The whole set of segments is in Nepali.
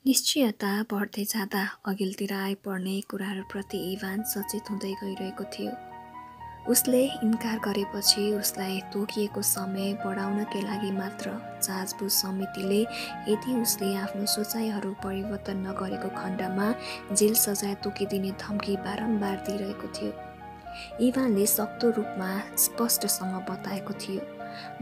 निश्चयता बढ्दै जाँदा अघिल्तिर आइपर्ने कुराहरूप्रति इभान सचेत हुँदै गइरहेको थियो। उसले इन्कार गरेपछि उसलाई तोकिएको समय बढाउनकै लागि मात्र जाँचबुझ समितिले यदि उसले आफ्नो सोचाइहरू परिवर्तन नगरेको खण्डमा जेल सजाय तोकिदिने धम्की बारम्बार दिइरहेको थियो। इभानले सक्दो रूपमा स्पष्टसँग बताएको थियो,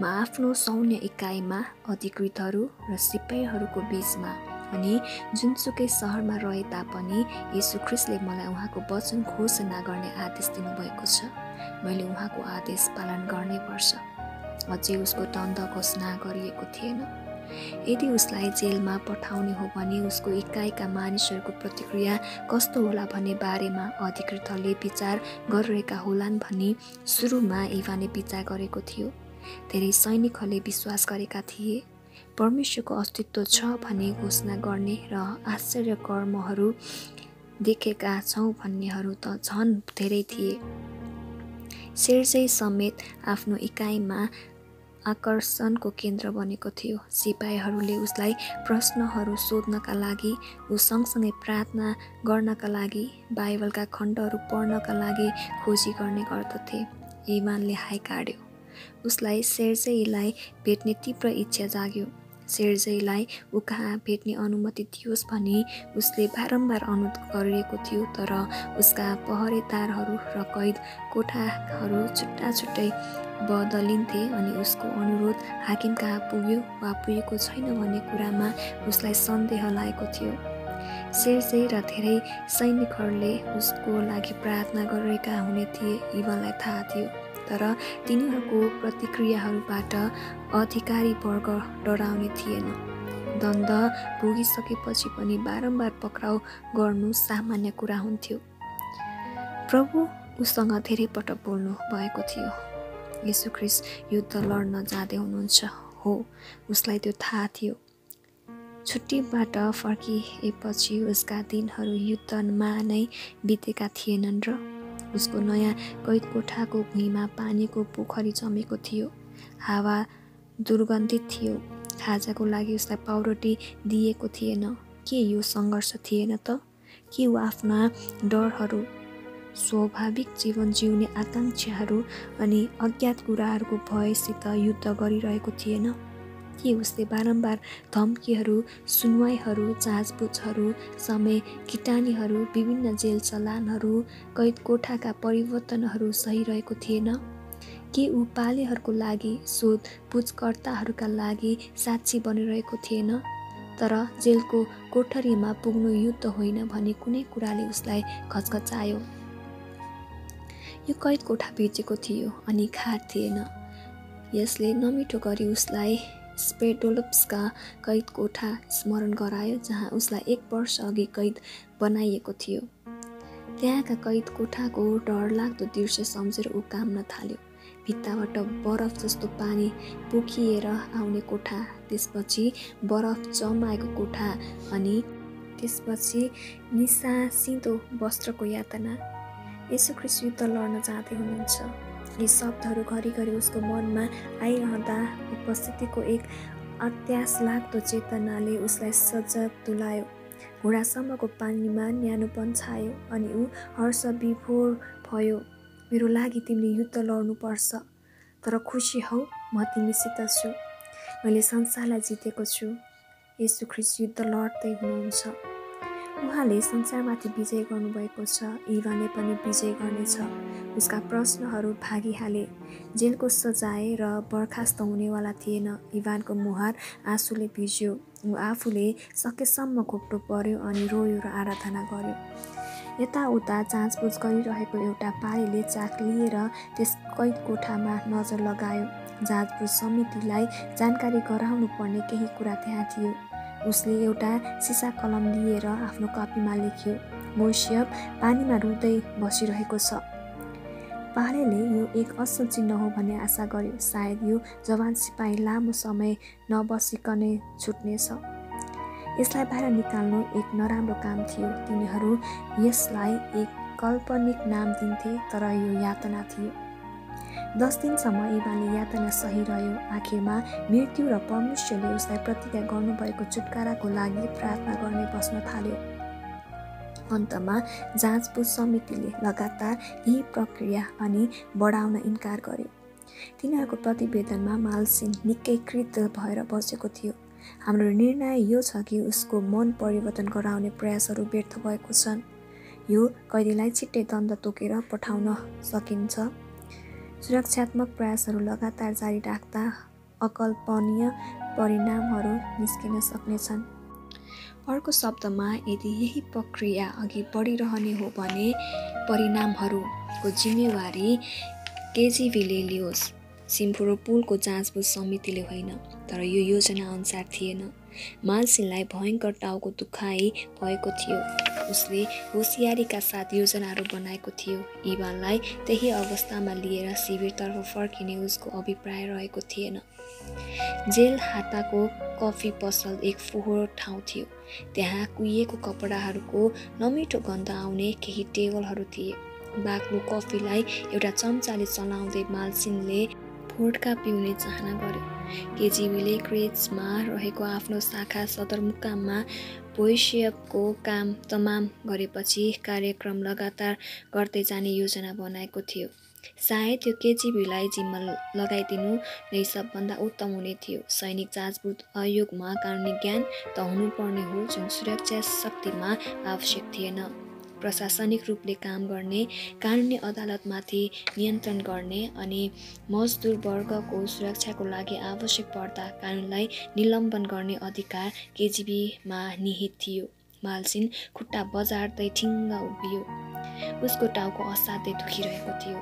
म आफ्नो सैन्य इकाइमा अधिकृतहरू र सिपाहीहरूको बीचमा अनि जुनसुकै सहरमा रहे तापनि येशू ख्रीष्टले मलाई उहाँको वचन घोषणा गर्ने आदेश दिनुभएको छ। मैले उहाँको आदेश पालन गर्नै पर्छ। अझै उसको दण्ड घोषणा गरिएको थिएन। यदि उसलाई जेलमा पठाउने हो भने उसको इकाइका मानिसहरूको प्रतिक्रिया कस्तो होला भन्ने बारेमा अधिकृतहरूले विचार गरिरहेका होलान् भनी सुरुमा इभानले विचार गरेको थियो। धेरै सैनिकहरूले विश्वास गरेका थिए परमेश्वरको अस्तित्व छ भन्ने घोषणा गर्ने र आश्चर्य कर्महरू देखेका छौँ भन्नेहरू त झन् धेरै थिए। सेर्जै समेत आफ्नो इकाइमा आकर्षणको केन्द्र बनेको थियो। सिपाहीहरूले उसलाई प्रश्नहरू सोध्नका लागि, ऊ सँगसँगै प्रार्थना गर्नका लागि, बाइबलका खण्डहरू पढ्नका लागि खोजी गर्ने गर्दथे। इभानले हाय काट्यो। उसलाई सेर्जेईलाई भेट्ने तीव्र इच्छा जाग्यो। सेर्जेईलाई ऊ कहाँ भेट्ने अनुमति दियोस् भनी उसले बारम्बार अनुरोध गरिएको थियो, तर उसका पहरेदारहरू र कैद कोठाहरू छुट्टा छुट्टै बदलिन्थे अनि उसको अनुरोध हाकिम कहाँ पुग्यो वा पुगेको छैन भन्ने कुरामा उसलाई सन्देह लागेको थियो। सेर्जेई र धेरै सैनिकहरूले उसको लागि प्रार्थना गरिरहेका हुने थिए, इभानलाई थाहा थियो। तर तिनीहरूको प्रतिक्रियाहरूबाट अधिकारी वर्ग डराउने थिएन। दण्ड भोगिसकेपछि पनि बारम्बार पक्राउ गर्नु सामान्य कुरा हुन्थ्यो। प्रभु उसँग धेरै पटक बोल्नु भएको थियो, येशू ख्रीष्ट युद्ध लड्न जाँदै हुनुहुन्छ। हो, उसलाई त्यो थाहा थियो। छुट्टीबाट फर्किएपछि उसका दिनहरू युद्धमा नै बितेका थिएनन् र उसको नयाँ कैद कोठाको भुइँमा पानीको पोखरी जमेको थियो। हावा दुर्गन्धित थियो। खाजाको लागि उसलाई पाउरोटी दिएको थिएन। के यो सङ्घर्ष थिएन त? के ऊ आफ्ना डरहरू, स्वाभाविक जीवन जिउने आकाङ्क्षाहरू अनि अज्ञात कुराहरूको भयसित युद्ध गरिरहेको थिएन? के उसले बारम्बार धम्कीहरू, सुनवाईहरू, जाँचबुझहरू, समय किटानीहरू, विभिन्न जेल चलानहरू, कैद कोठाका परिवर्तनहरू सहिरहेको थिएन? के ऊ पालेहरूको लागि, सोधपुछकर्ताहरूका लागि साक्षी बनिरहेको थिएन? तर जेलको कोठरीमा पुग्नु युद्ध होइन भन्ने कुनै कुराले उसलाई घचघचायो। यो कैद कोठा भिजेको थियो अनि खाट थिएन। यसले नमिठो गरी उसलाई स्पेडोल्स्का कैद कोठा स्मरण गरायो, जहाँ उसलाई 1 वर्ष अघि कैद बनाइएको थियो। त्यहाँका कैद कोठाको डरलाग्दो दृश्य सम्झेर ऊ काम्न थाल्यो। भित्ताबाट बरफ जस्तो पानी पोखिएर आउने कोठा, त्यसपछि बरफ जमाएको कोठा अनि त्यसपछि निसासिँदो वस्त्रको यातना। येशू ख्रीष्ट युद्ध लड्न जाँदै हुनुहुन्छ। यी शब्दहरू घरिघरि उसको मनमा आइरहँदा उपस्थितिको एक अत्यासलाग्दो चेतनाले उसलाई सजग तुल्यायो। घुँडासम्मको पानीमा न्यानोपन छायो अनि ऊ हर्षविभोर भयो। मेरो लागि तिमीले युद्ध लड्नुपर्छ, तर खुसी हौ, म तिमीसित छु। मैले संसारलाई जितेको छु। येशू ख्रीष्ट युद्ध लड्दै हुनुहुन्छ। उहाँले संसारमाथि विजय गर्नुभएको छ। इभानले पनि विजय गर्नेछ। उसका प्रश्नहरू भागिहाले। जेलको सजाय र बर्खास्त हुनेवाला थिएन। इभानको मुहार आँसुले भिज्यो। ऊ आफूले सकेसम्म घोप्टो पर्यो अनि रोयो र आराधना गर्यो। यताउता जाँचबुझ गरिरहेको एउटा पारीले चाक लिएर त्यस कैद कोठामा नजर लगायो। जाँचबुझ समितिलाई जानकारी गराउनु पर्ने केही कुरा त्यहाँ थियो। उसले एउटा सिसा कलम लिएर आफ्नो कपीमा लेख्यो, मोसेफ पानीमा रुँदै बसिरहेको छ। पालेले यो एक असल चिन्ह हो भन्ने आशा गर्यो। सायद यो जवान सिपाही लामो समय नबसिकनै छुट्नेछ। यसलाई बाहिर निकाल्नु एक नराम्रो काम थियो। तिनीहरू यसलाई एक काल्पनिक नाम दिन्थे, तर यो यातना थियो। 10 दिनसम्म इभानले यातना सही रह्यो। आखिरमा मृत्यु र परमेश्वरले उसलाई प्रतिज्ञा गर्नुभएको छुटकाराको लागि प्रार्थना गर्ने बस्न थाल्यो। अन्तमा जाँचबुझ समितिले लगातार यही प्रक्रिया अनि बढाउन इन्कार गर्यो। तिनीहरूको प्रतिवेदनमा माल्सिन निकै कृतज्ञ भएर बसेको थियो। हाम्रो निर्णय यो छ कि उसको मन परिवर्तन गराउने प्रयासहरू व्यर्थ भएको छन्। यो कैदीलाई छिट्टै दण्ड तोकेर पठाउन सकिन्छ। सुरक्षात्मक प्रयासहरू लगातार जारी राख्दा अकल्पनीय परिणामहरू निस्किन सक्नेछन्। अर्को शब्दमा, यदि यही प्रक्रिया अघि बढिरहने हो भने परिणामहरूको जिम्मेवारी केजिबीले लियोस्। सिम्फेरोपोलको जाँचबुझ समितिले होइन, तर यो योजना अनुसार थिएन। माल्सिनलाई भयङ्कर टाउको दुखाइ भएको थियो। उसले होसियारीका साथ योजनाहरू बनाएको थियो। इभानलाई त्यही अवस्थामा लिएर शिविरतर्फ फर्किने उसको अभिप्राय रहेको थिएन। जेल हाताको कफी पसल एक फोहोर ठाउँ थियो। त्यहाँ कुहिएको कपडाहरूको नमिठो गन्ध आउने केही टेबलहरू थिए। बाक्लो कफीलाई एउटा चम्चाले चलाउँदै माल्सिनले भोड्का पिउने चाहना गर्यो। केजिबीले क्रेचमा रहेको आफ्नो शाखा सदरमुकाममा भोइसेभको काम तमाम गरेपछि कार्यक्रम लगातार गर्दै जाने योजना बनाएको थियो। सायद यो केजिबीलाई जिम्मा लगाइदिनु नै सबभन्दा उत्तम हुने थियो। सैनिक जाँचबुझ आयोगमा कानुनी ज्ञान त हुनुपर्ने हो, जुन सुरक्षा शक्तिमा आवश्यक थिएन। प्रशासनिक रूपले काम गर्ने, कानुनी अदालतमाथि नियन्त्रण गर्ने अनि मजदुर वर्गको सुरक्षाको लागि आवश्यक पर्दा कानुनलाई निलम्बन गर्ने अधिकार केजिबीमा निहित थियो। माल्सिन खुट्टा बजार्दै ठिङ्ग उभियो। उसको टाउको असाध्यै दुखिरहेको थियो।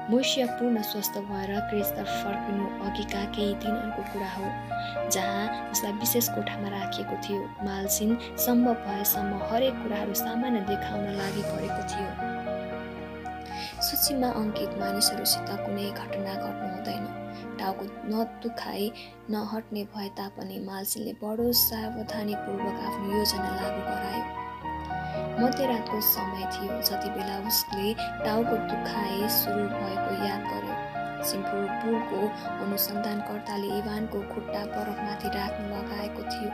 मोइसिया पूर्ण स्वस्थ भएर क्रेचतर्फ फर्किनु अघिका केही दिनहरूको कुरा हो, जहाँ उसलाई विशेष कोठामा राखिएको थियो। माल्सिन सम्भव भएसम्म हरेक कुराहरू सामान्य देखाउन लागि परेको थियो। सूचीमा अङ्कित मानिसहरूसित कुनै घटना घट्नु हुँदैन। टाउको नदुखाइ नहट्ने भए तापनि माल्सिनले बडो सावधानीपूर्वक आफ्नो योजना लागू गरायो। मध्यरातको समय थियो जति बेला उसले टाउको दुखाइ सुरु भएको याद गर्यो। सिम्फेरोपोलको अनुसन्धानकर्ताले इभानको खुट्टा बरफमाथि राख्न लगाएको थियो।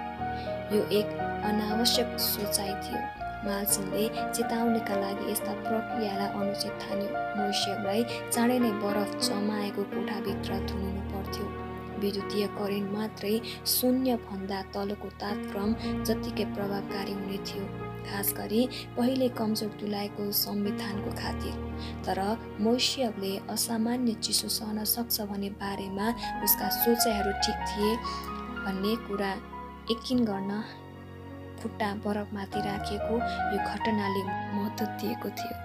यो एक अनावश्यक सोचाइ थियो। माल्सिनले चेताउनका लागि यस्ता प्रक्रियालाई अनुचित ठान्यो। मोइसेभलाई चाँडै नै बरफ जमाएको कोठाभित्र थुनिनु पर्थ्यो। विद्युतीय करेन्ट मात्रै शून्यभन्दा तलको तापक्रम जत्तिकै प्रभावकारी हुने थियो, खास गरी पहिले कमजोर तुल्याएको संविधानको खातिर। तर मोइसेभले असामान्य चिसो सहन सक्छ भन्ने बारेमा उसका सोचाइहरू ठिक थिए भन्ने कुरा यकिन गर्न खुट्टा बरफमाथि राखिएको यो घटनाले महत्त्व दिएको थियो।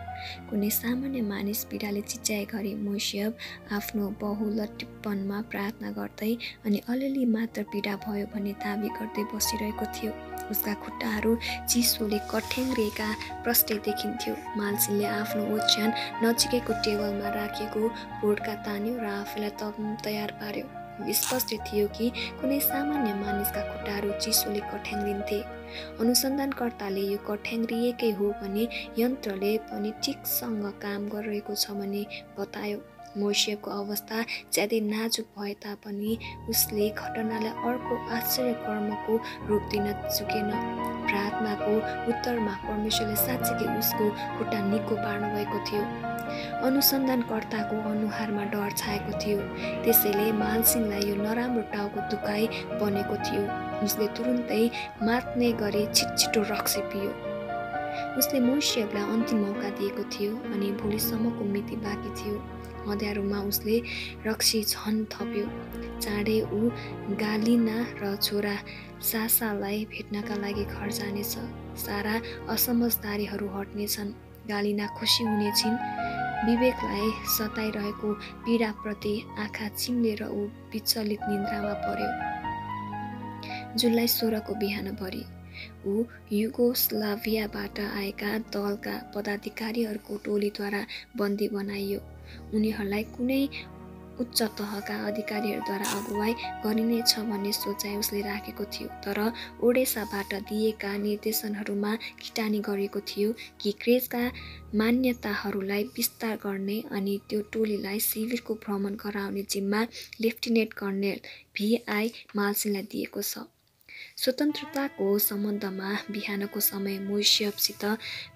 कुनै सामान्य मानिस पीडाले चिच्याए गरी मोइसेभ आफ्नो बहुलट्टीपनमा प्रार्थना गर्दै अनि अलिअलि मात्र पीडा भयो भन्ने दाबी गर्दै बसिरहेको थियो। उसका खुट्टाहरू चिसोले कठ्याङ्ग्रिएका प्रष्टै देखिन्थ्यो। माल्सिनले आफ्नो ओछ्यान नजिकैको टेबलमा राखिएको भोड्का तान्यो र आफूलाई तयार पार्यो। स्पष्ट थियो कि कुनै सामान्य मानिसका खुट्टाहरू चिसोले कठ्याङ्ग्रिन्थे। अनुसन्धानकर्ताले यो कठ्याङ्ग्रिएकै हो भने यन्त्रले पनि ठिकसँग काम गरिरहेको छ भने बतायो। मोइसेभको अवस्था ज्यादै नाजुक भए तापनि उसले घटनालाई अर्को आश्चर्य कर्मको रूप दिन चुकेन। प्रार्थनाको उत्तरमा परमेश्वरले साँच्चीकै उसको खुट्टा निको पार्नुभएको थियो। अनुसन्धानकर्ताको अनुहारमा डर छाएको थियो। त्यसैले माल्सिनलाई यो नराम्रो टाउको दुखाइ बनेको थियो। उसले तुरुन्तै मात्ने गरी छिटछिटो रक्सी पियो। उसले मोइसेभलाई अन्तिम मौका दिएको थियो अनि भोलिसम्मको मिति बाँकी थियो। अँध्यारोमा उसले रक्सी झन् थप्यो। चाँडै ऊ गालिना र छोरा सासालाई भेट्नका लागि घर जानेछ। सारा असमझदारीहरू हट्नेछन्। गालिना खुसी हुनेछिन्। विवेकलाई सताइरहेको पीडाप्रति आँखा चिम्लेर ऊ विचलित निन्द्रामा पर्यो। जुलाई 16 को बिहानभरि ऊ युगोस्लाभियाबाट आएका दलका पदाधिकारीहरूको टोलीद्वारा बन्दी बनाइयो। उनीहरूलाई कुनै उच्च तहका अधिकारीहरूद्वारा अगुवाई गरिनेछ भन्ने सोचाइ उसले राखेको थियो। तर ओडेसाबाट दिएका निर्देशनहरूमा किटानी गरिएको थियो कि क्रेजका मान्यताहरूलाई विस्तार गर्ने अनि त्यो टोलीलाई शिविरको भ्रमण गराउने जिम्मा लेफ्टिनेन्ट कर्नेल VI माल्सिनलाई दिएको छ। स्वतन्त्रताको सम्बन्धमा बिहानको समय मोइसेफसित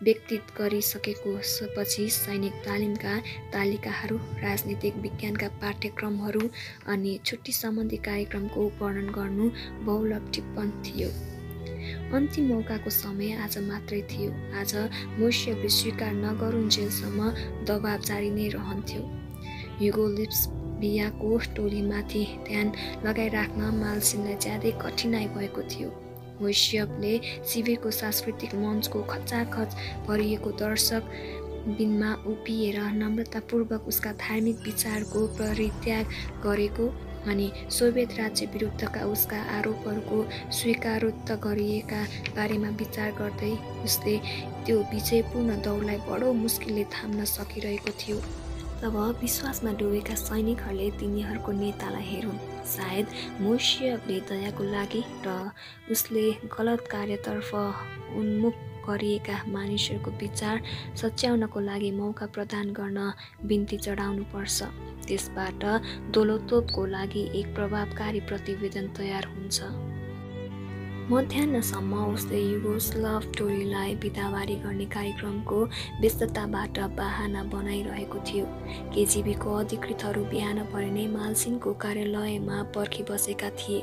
व्यतीत गरिसकेको पछि सैनिक तालिमका तालिकाहरू, राजनीतिक विज्ञानका पाठ्यक्रमहरू अनि छुट्टी सम्बन्धी कार्यक्रमको वर्णन गर्नु बहुलभ टिप्पण थियो। अन्तिम मौकाको समय आज मात्रै थियो। आज मोइसेफले स्वीकार नगरुन्जेलसम्म दबाब जारी नै रहन्थ्यो। युगोस्लाभियाको टोलीमाथि ध्यान लगाइराख्न माल्सिनलाई ज्यादै कठिनाइ भएको थियो। मोइसेफले शिविरको सांस्कृतिक मञ्चको खचाखच भरिएको दर्शक बिनमा उभिएर नम्रतापूर्वक उसका धार्मिक विचारको परित्याग गरेको अनि सोभियत राज्य विरुद्धका उसका आरोपहरूको स्वीकारोक्त गरिएका बारेमा विचार गर्दै उसले त्यो विजयपूर्ण दौडलाई बडो मुस्किलले थाम्न सकिरहेको थियो। तब विश्वासमा डुबेका सैनिकहरूले तिनीहरूको नेतालाई हेरुन्। सायद मोइसेफले दयाको लागि र उसले गलत कार्यतर्फ उन्मुख गरिएका मानिसहरूको विचार सच्याउनको लागि मौका प्रदान गर्न बिन्ती चढाउनु पर्छ। त्यसबाट दोलोतोपको लागि एक प्रभावकारी प्रतिवेदन तयार हुन्छ। मध्याह्नसम्म उसले युगोस्लाभ टोलीलाई बिदावारी गर्ने कार्यक्रमको व्यस्तताबाट बहाना बनाइरहेको थियो। KGBको अधिकृतहरू बिहान परे नै माल्सिनको कार्यालयमा पर्खिबसेका थिए।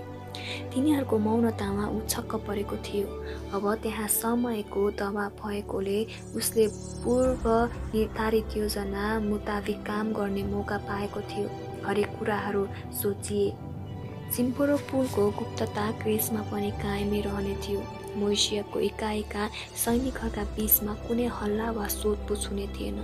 तिनीहरूको मौनतामा ऊ छक्क परेको थियो। अब त्यहाँ समयको दबाव भएकोले उसले पूर्व निर्धारित योजना मुताबिक काम गर्ने मौका पाएको थियो। हरेक कुराहरू सोचिए। सिम्फेरोपोलको गुप्तता क्रेजमा पनि कायमै रहने थियो। मोइसेफको इकाइका सैनिकहरूका बीचमा कुनै हल्ला वा सोधपुछ हुने थिएन।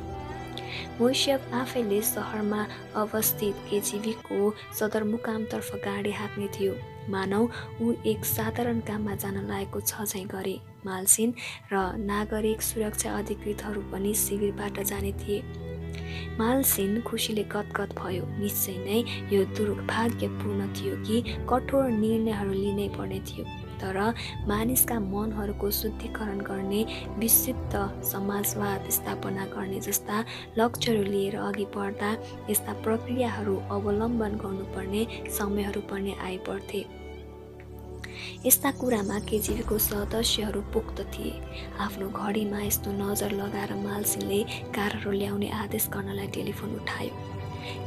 मोइसेफ आफैले सहरमा अवस्थित KGBको सदरमुकामतर्फ गाडी हाँक्ने थियो। मानौ ऊ एक साधारण काममा जान लागेको छ झैँ गरे। माल्सिन र नागरिक सुरक्षा अधिकृतहरू पनि शिविरबाट जाने थिए। माल्सिन खुसीले गदगद भयो। निश्चय नै यो दुर्भाग्यपूर्ण थियो कि कठोर निर्णयहरू लिनै पर्ने थियो। तर मानिसका मनहरूको शुद्धिकरण गर्ने, विशुद्ध समाजवाद स्थापना गर्ने जस्ता लक्ष्यहरू लिएर अघि बढ्दा यस्ता प्रक्रियाहरू अवलम्बन गर्नुपर्ने समयहरू पनि आइपर्थे। यस्ता कुरामा KGBको सदस्यहरू पोख्त थिए। आफ्नो घडीमा यस्तो नजर लगाएर माल्सिनले कारहरू ल्याउने आदेश गर्नलाई टेलिफोन उठायो।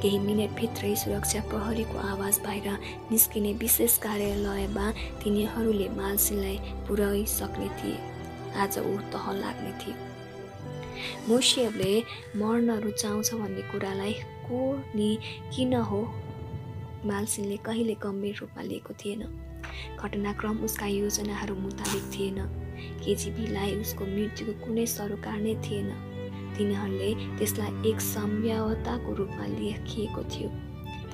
केही मिनेटभित्रै सुरक्षा प्रहरीको आवाज बाहिर निस्किने विशेष कार्यालयमा तिनीहरूले माल्सिनलाई पुर्याइसक्ने थिए। आज ऊ तह लाग्ने थियो। मोइसेफले मर्न रुचाउँछ भन्ने कुरालाई को नि किन हो माल्सिनले कहिले गम्भीर रूपमा लिएको थिएन। घटनाक्रम उसका योजनाहरू मुताबिक थिएन। KGBलाई उसको मृत्युको कुनै सरोकार नै थिएन। तिनीहरूले त्यसलाई एक सम्भाव्यताको रूपमा लेखिएको थियो।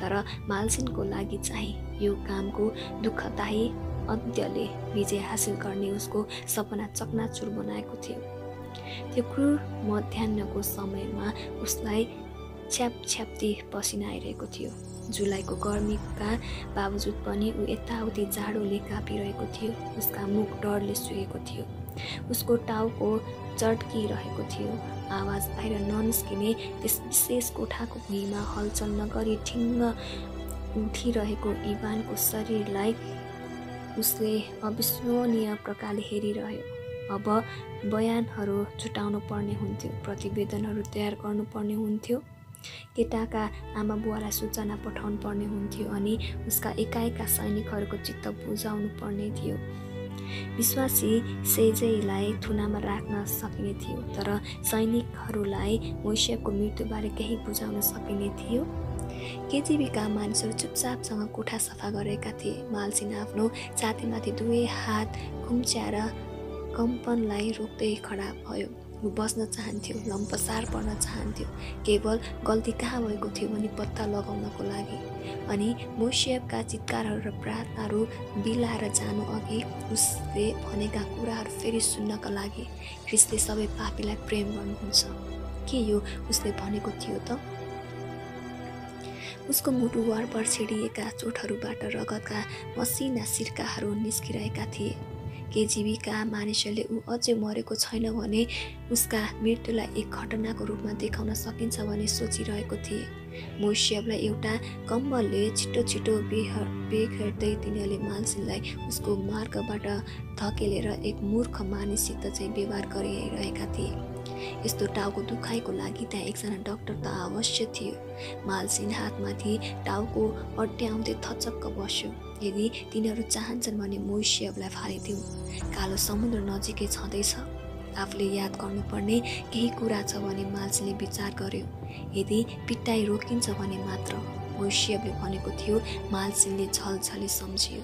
तर माल्सिनको लागि चाहिँ यो कामको दुःखदायी अन्त्यले विजय हासिल गर्ने उसको सपना चकनाचुर बनाएको थियो। त्यो क्रूर मध्याह्नको समयमा उसलाई छ्यापछ्याप्ती पसिना आइरहेको थियो। जुलाईको गर्मीका बावजुद पनि ऊ यताउति जाडोले काँपिरहेको थियो। उसका मुख डरले सुकेको थियो। उसको टाउको चड्किरहेको थियो। आवाज बाहिर ननिस्किने त्यस विशेष कोठाको भुइँमा हलचल नगरी ठिङ्ग उठिरहेको इभानको शरीरलाई उसले अविश्वसनीय प्रकारले हेरिरह्यो। अब बयानहरू जुटाउनु पर्ने हुन्थ्यो, प्रतिवेदनहरू तयार गर्नुपर्ने हुन्थ्यो, केटाका आमा बुवालाई सूचना पठाउनु पर्ने हुन्थ्यो अनि उसका एकाएका सैनिकहरूको चित्त बुझाउनु पर्ने थियो। विश्वासी सेजैलाई थुनामा राख्न सकिने थियो, तर सैनिकहरूलाई मोइसेफको मृत्युबारे केही बुझाउन सकिने थियो। KGBका मानिसहरू चुपचापसँग कोठा सफा गरेका थिए। माल्सिन आफ्नो छातीमाथि दुवै हात खुम्च्याएर कम्पनलाई रोक्दै खडा भयो। ऊ बस्न चाहन्थ्यो, लम्पसार पर्न चाहन्थ्यो, केवल गल्ती कहाँ भएको थियो भनी पत्ता लगाउनको लागि। अनि मोइसेफका चित्कारहरू र प्रार्थनाहरू बिलाएर जानु अघि उसले भनेका कुराहरू फेरि सुन्नका लागि। ख्रिस्टले सबै पापीलाई प्रेम गर्नुहुन्छ। के यो उसले भनेको थियो त? उसको मुटु वरपर छेडिएका चोटहरूबाट रगतका मसिना सिर्काहरू निस्किरहेका थिए। केही जीविका मानिसहरूले ऊ अझै मरेको छैन भने उसका मृत्युलाई एक घटनाको रूपमा देखाउन सकिन्छ भने सोचिरहेको थिए। मोइसेफलाई एउटा कम्बलले छिटो छिटो बेघर्दै तिनीहरूले माल्सिनलाई उसको मार्गबाट धकेलेर एक मूर्ख मानिससित चाहिँ व्यवहार गरिरहेका थिए। यस्तो टाउको दुखाइको लागि त्यहाँ एकजना डाक्टर त अवश्य थियो। माल्सिन हातमाथि टाउको अड्याउँदै थचक्क बस्यो। यदि तिनीहरू चाहन्छन् भने मोइसेफलाई फालिदिउँ। कालो समुद्र नजिकै छँदैछ। आफूले याद गर्नुपर्ने केही कुरा छ भने माल्सिनले विचार गर्यो। यदि पिटाइ रोकिन्छ भने मात्र। मोइसेफले भनेको थियो। माल्सिनले छलछली सम्झियो।